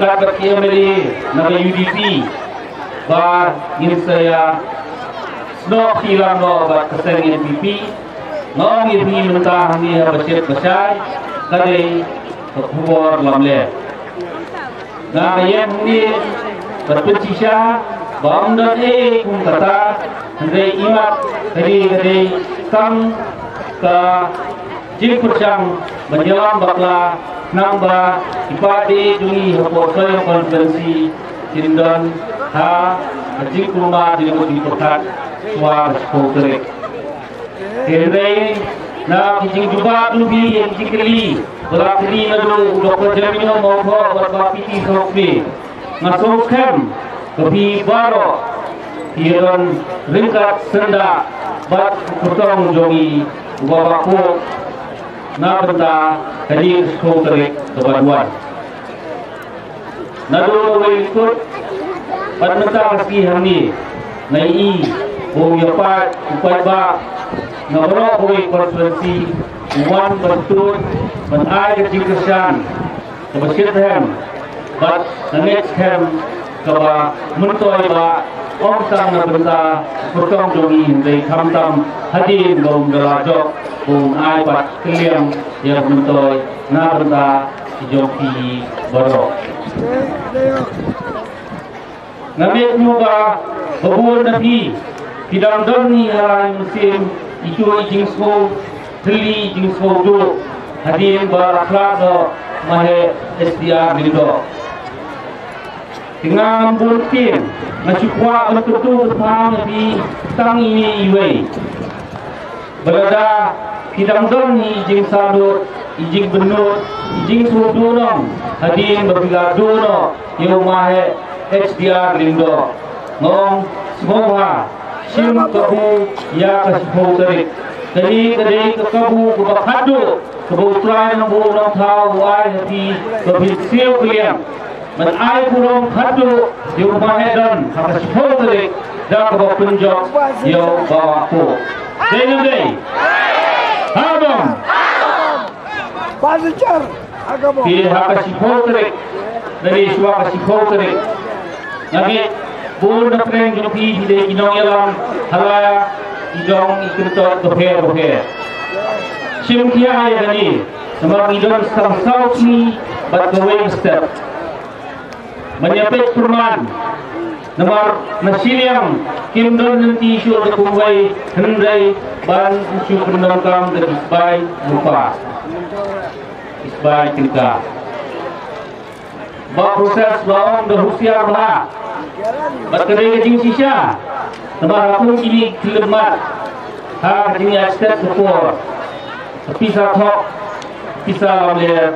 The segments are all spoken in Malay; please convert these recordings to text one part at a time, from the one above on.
Kata Kiameli naga UDP ba ingin saya snok hilang lo ba keseng NPP ngong ini mentah ni basyet basai kadai kubor lamle naga yang ni berpencisah bang dan kum kata hendai imat kadai kam ka jik percang menyelam bakla namba ipadi jungi hapotoy konferensi Cindon ha jik rumah di perkat suar sekolah Hendai na kijing jubah lubi yang jikeli berakli nadu dokter jamino monggo berpapiti sokbi masuk kem kebi baro hiron ringkat senda bat potong jongi babaku na benda hadir sekolah kebaduan nadu ikut pada kasih kami nai bung yapat upai ba nabro bui konferensi wan betul menai kesan kebesit hem bat nangis hem kaba muntoi ba om sang na benda potong jongi hindai kamtam hadir bung galajok bung ai bat kliang yang muntoi na benda joki baro ngamit juga babur nabi tidak doni halang musim itu ijing semua teli ijing semua do hadir berakhlak do mahe SDR lido dengan bulkin masih kuat betul paham nabi tang ini iwe berada tidak doni ijing salut ijing benut ijing semua do dong hadir berbigado do yang mahe SDR lindo ngong semua sim kabu ya kasih tarik dari kabu kubakadu kebutuhan nomor tahu ai hati kebisil kalian menai kurang kadu di rumah edan kasih tarik dah kebak penjok yo bawaku deh habang Pazicar agamo pilih kasih tarik dari suara kasih tarik lagi bur na preng joki hide inong yalam halaya idong ikunto dohe sim kia ay gani namar idong sang south ni but the way step menyapit perman namar nasiliang kimdon nanti isu ada kumbai hendai ban isu penangkam dari isbai lupa isbai tingka ba proses bawang berusia berha berkedai jing sisa nampak aku ini lemat ha jing astet support pisah thok pisah lamle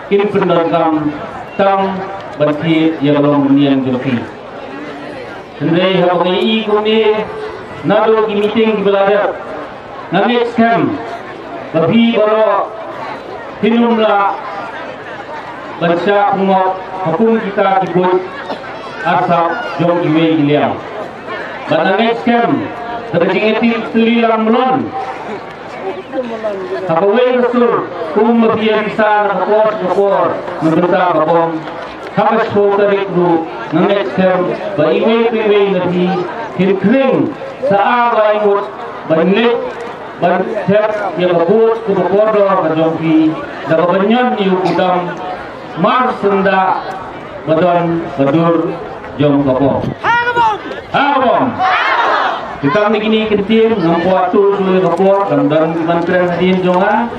kini penangkam tang berki yang long nian joki hendai habai kuni nado ki meeting belajar ngamit scam babi baro hinumla baca hukum kita dibut asap jom iwe giliang banangit scam terjingiti selilang melon hapawe rasul kum mabia bisa nakapor membentang kapong hakas po tarik ru nangit scam ba iwe nabi hirkring sa aga imut banlit bantet yang kabut kubakodo kajongki nakabanyan niyo kudam mar senda badon badur jom kapong habong kita begini kentir ngampu atu suwe kapor dan kementerian hadirin jonga